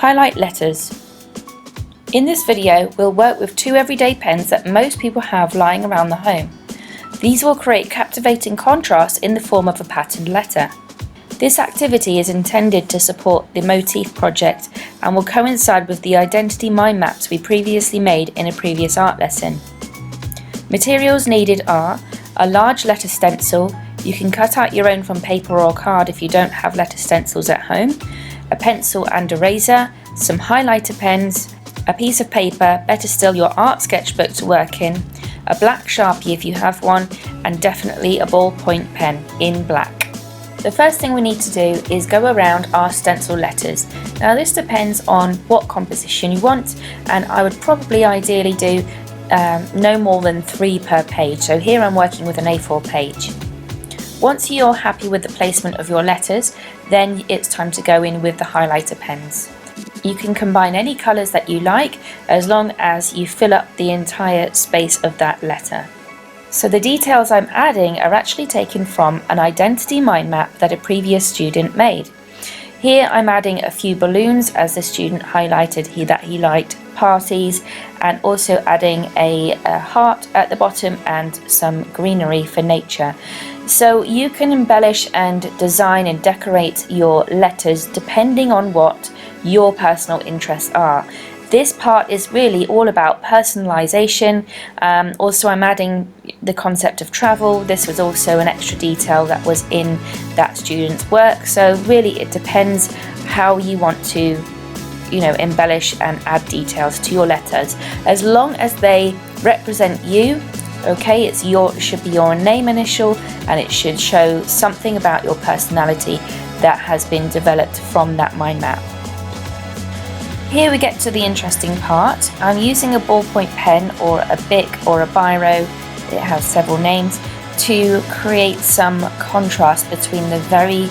Highlight letters. In this video, we'll work with two everyday pens that most people have lying around the home. These will create captivating contrast in the form of a patterned letter. This activity is intended to support the motif project and will coincide with the identity mind maps we previously made in a previous art lesson. Materials needed are a large letter stencil. You can cut out your own from paper or card if you don't have letter stencils at home, a pencil and eraser, some highlighter pens, a piece of paper, better still your art sketchbook to work in, a black Sharpie if you have one, and definitely a ballpoint pen in black. The first thing we need to do is go around our stencil letters. Now this depends on what composition you want, and I would probably ideally do no more than 3 per page. So here I'm working with an A4 page. Once you're happy with the placement of your letters, then it's time to go in with the highlighter pens. You can combine any colours that you like as long as you fill up the entire space of that letter. So the details I'm adding are actually taken from an identity mind map that a previous student made. Here I'm adding a few balloons as the student highlighted that he liked parties, and also adding a heart at the bottom and some greenery for nature. So you can embellish and design and decorate your letters depending on what your personal interests are. This part is really all about personalization. Also I'm adding the concept of travel. This was also an extra detail that was in that student's work. So really it depends how you want to embellish and add details to your letters, as long as they represent you. Okay, it should be your name initial, and it should show something about your personality that has been developed from that mind map. Here we get to the interesting part. I'm using a ballpoint pen or a Bic or a biro, it has several names, to create some contrast between the very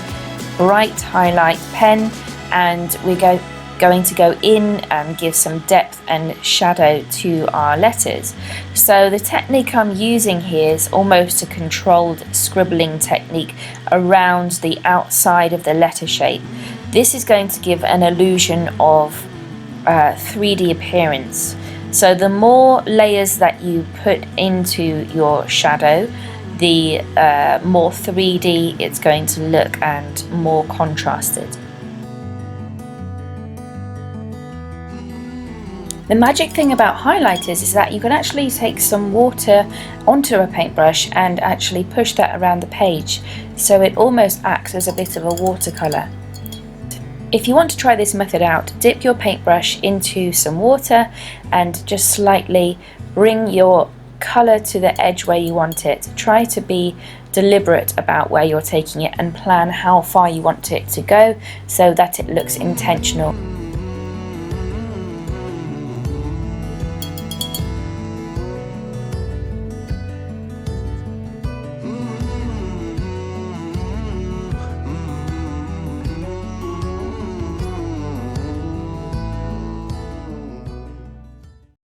bright highlight pen, and we're going to go in and give some depth and shadow to our letters. So the technique I'm using here is almost a controlled scribbling technique around the outside of the letter shape. This is going to give an illusion of 3D appearance. So the more layers that you put into your shadow, the more 3D it's going to look and more contrasted. The magic thing about highlighters is that you can actually take some water onto a paintbrush and actually push that around the page, so it almost acts as a bit of a watercolour. If you want to try this method out, dip your paintbrush into some water and just slightly bring your colour to the edge where you want it. Try to be deliberate about where you're taking it and plan how far you want it to go so that it looks intentional.